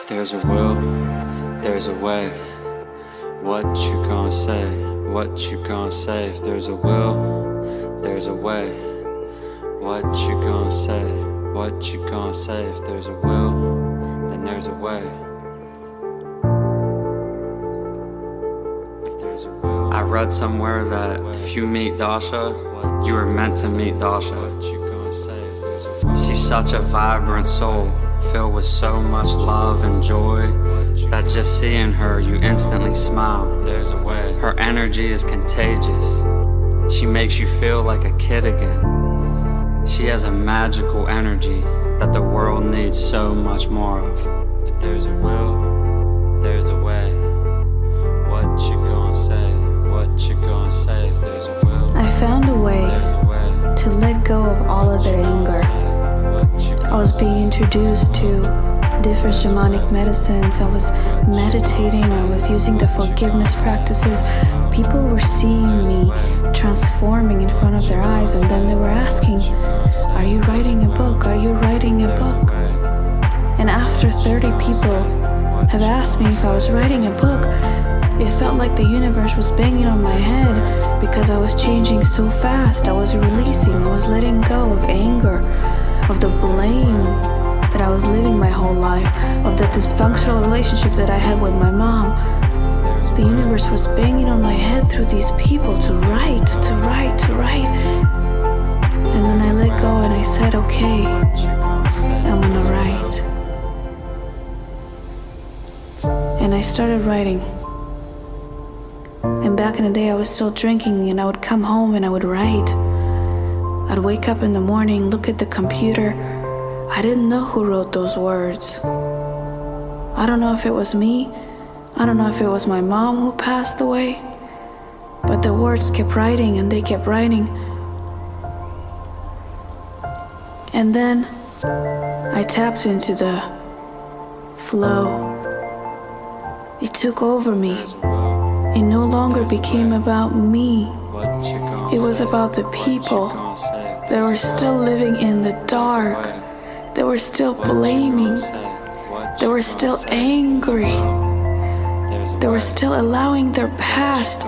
If there's a will, there's a way. What you gonna say? What you gonna say? If there's a will, there's a way. What you gonna say? What you gonna say? If there's a will, then there's a way. If there's a will. I read somewhere that if you meet Dasha, you were meant to meet Dasha. She's such a vibrant soul, filled with so much love and joy, that just seeing her, you instantly smile. There's a way. Her energy is contagious. She makes you feel like a kid again. She has a magical energy that the world needs so much more of. If there's a will, there's a way. What you gonna say? What you gonna say? If there's a will, I found a way to let go of all of that anger. I was being introduced to different shamanic medicines. I was meditating. I was using the forgiveness practices. People were seeing me transforming in front of their eyes, and then they were asking, "Are you writing a book? Are you writing a book?" And after 30 people have asked me if I was writing a book, it felt like the universe was banging on my head because I was changing so fast. I was releasing. I was letting go of anger, of the blame that I was living my whole life, of the dysfunctional relationship that I had with my mom. The universe was banging on my head through these people to write, to write, to write. And then I let go and I said, okay, I'm gonna write. And I started writing. And back in the day I was still drinking, and I would come home and I would write. I'd wake up in the morning, look at the computer. I didn't know who wrote those words. I don't know if it was me. I don't know if it was my mom who passed away. But the words kept writing and they kept writing. And then I tapped into the flow. It took over me. It no longer became about me. It was about the people that were still living in the dark. They were still blaming. They were still angry. They were still allowing their past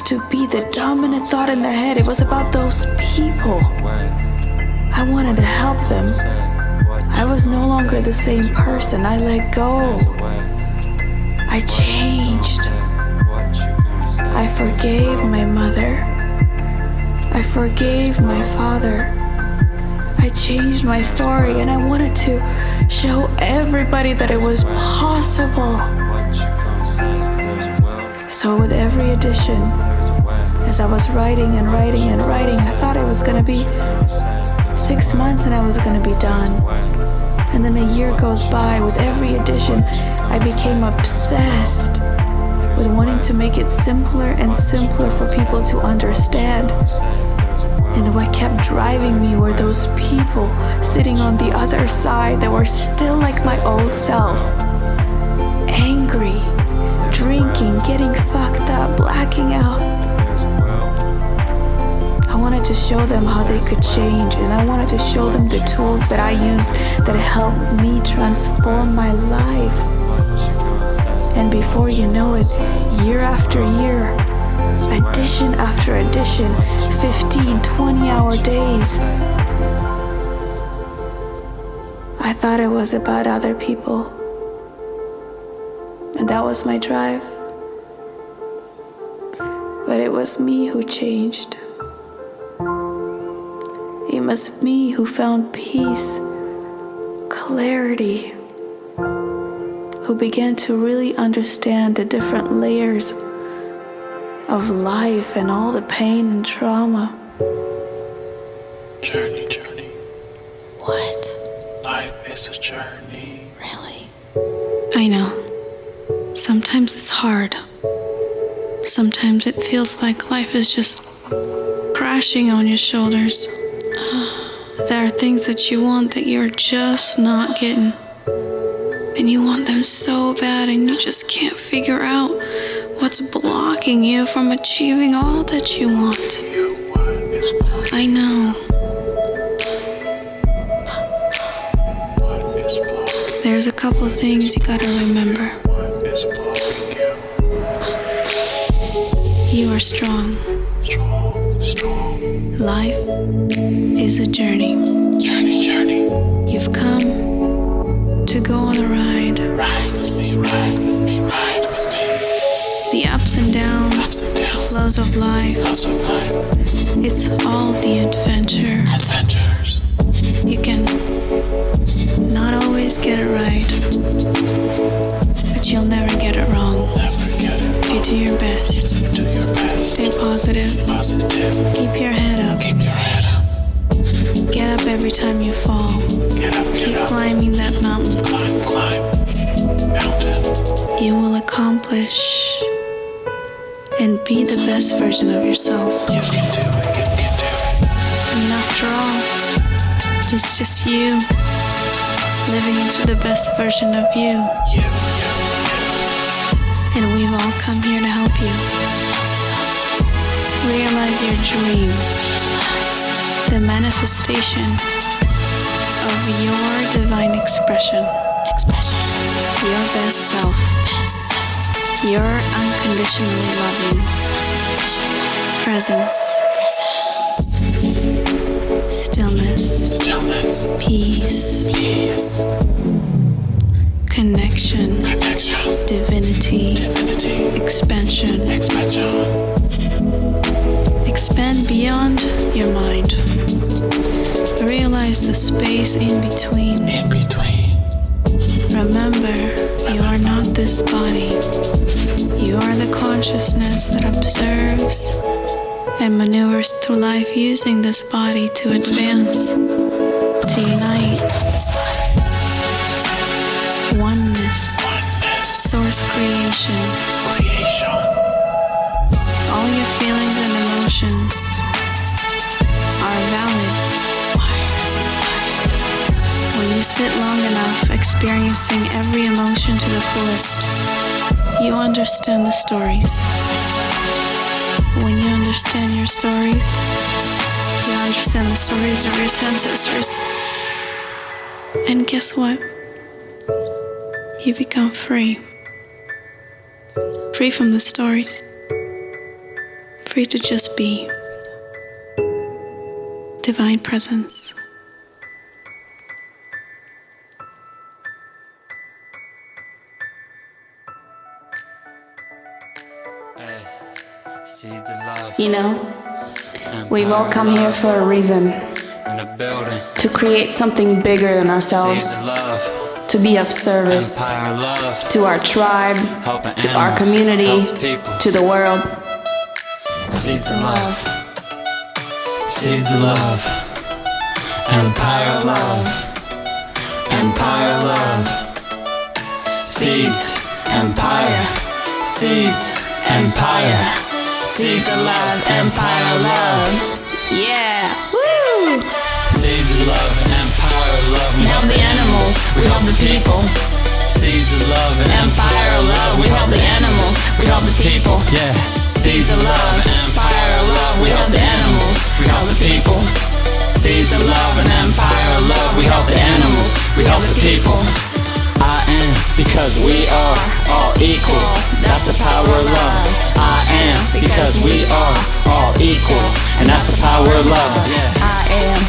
to be the dominant thought in their head. It was about those people. I wanted to help them. I was no longer the same person. I let go. I changed. I forgave my mother. I forgave my father. I changed my story, and I wanted to show everybody that it was possible. So with every edition, as I was writing and writing and writing, I thought it was gonna be 6 months and I was gonna be done. And then a year goes by. With every edition, I became obsessed with wanting to make it simpler and simpler for people to understand. And what kept driving me were those people sitting on the other side that were still like my old self. Angry, drinking, getting fucked up, blacking out. I wanted to show them how they could change, and I wanted to show them the tools that I used that helped me transform my life. And before you know it, year after year, edition after edition, 15, 20-hour days, I thought it was about other people. And that was my drive. But it was me who changed. It was me who found peace, clarity, who began to really understand the different layers of life and all the pain and trauma. Journey. What? Life is a journey. Really? I know. Sometimes it's hard. Sometimes it feels like life is just crashing on your shoulders. There are things that you want that you're just not getting. And you want them so bad, and you just can't figure out what's blocking you from achieving all that you want. I know. There's a couple couple things you gotta remember. What is blocking you? You are strong. Strong. Life is a journey. Journey. You've come to go on a ride. Ride with me, ride with me, ride with me. The ups and downs, the flows of life. Lots of life. It's all the adventure. Adventures. You can not always get it right, but you'll never get it wrong. Never get it. If you do your best, Do your best. stay positive, Positive. keep your head up, Keep your head up. get up every time you fall, Get up, keep get up. climbing that mountain. Climb. Mountain. You will accomplish and be the best version of yourself. You can do it, you can do it. I mean, after all, it's just you living into the best version of you. You. And we've all come here to help you. Realize your dream. The manifestation of your divine expression. Your best self. Your unconditionally loving presence. Stillness. Stillness. Peace. Connection. Divinity. Expansion. Expand beyond your mind. Realize the space in between. Remember, you are not this body. You are the consciousness that observes and maneuvers through life using this body to advance, to unite. Oneness. Source creation. All your feelings and emotions are valid. When you sit long enough experiencing every emotion to the fullest, you understand the stories. When you understand your stories, you understand the stories of your ancestors. And guess what? You become free. Free from the stories. Free to just be. Divine presence. You know, we've all come here for a reason. To create something bigger than ourselves. To be of service. To our tribe. To our community. To the world. Seeds of love. Seeds of love. Empire love. Empire love. Seeds. Empire. Seeds. Empire. Seeds of love. Empire love. Yeah! Woo! Seeds of love. Empire love. We help the animals. We help the people. Seeds of love. Empire love. We help the animals. We help the people. Yeah. Seeds of love. Empire love. We help the animals. We help the people. Seeds of love and empire love. We help the animals. We help the people. I am because we are all equal. That's the power of love. I am because we are all equal. And that's the power of love. Yeah. I am.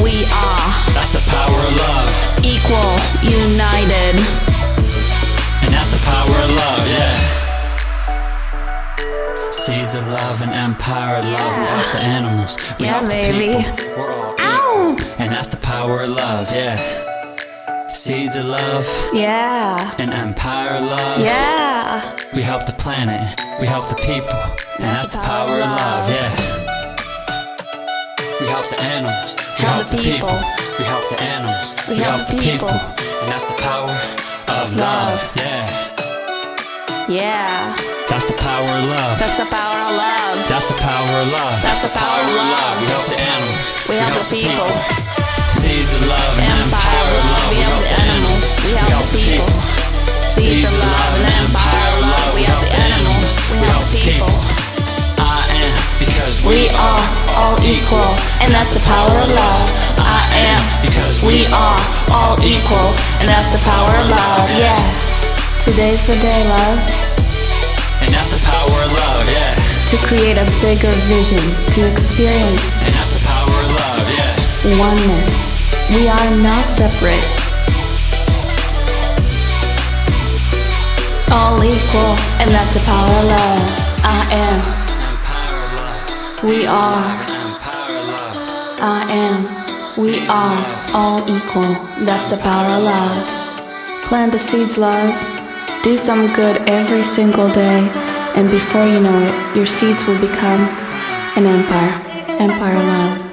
We are. That's the power of love. Equal. United. And that's the power of love. Yeah. Seeds of love and empire love. We help the animals. We Yeah, help the baby. people. We're all Ow! equal. And that's the power of love. Yeah. Seeds of love Yeah. and empire love. Yeah. We help the planet, we help the people, and that's the power of love, yeah. We help the animals, we help the people. We help the animals, we help the people, and that's the power of love, yeah. Yeah. That's the power of love. That's the power of love. That's the power of love. That's the power of love. We help the animals, We help the people. Seeds of love and empire love. We help the animals. We help the people. Seeds of love and empire love. We help the animals. We help the people. I am because We are all equal, and that's the power of love. I am Cause we are all equal, and that's the power of love, yeah. Today's the day, love. And that's the power of love, yeah. To create a bigger vision, to experience. And that's the power of love, yeah. Oneness. We are not separate. All equal, and that's the power of love. I am. We are. I am. We are all equal. That's the power of love. Plant the seeds, love. Do some good every single day, and before you know it, your seeds will become an empire. Empire love.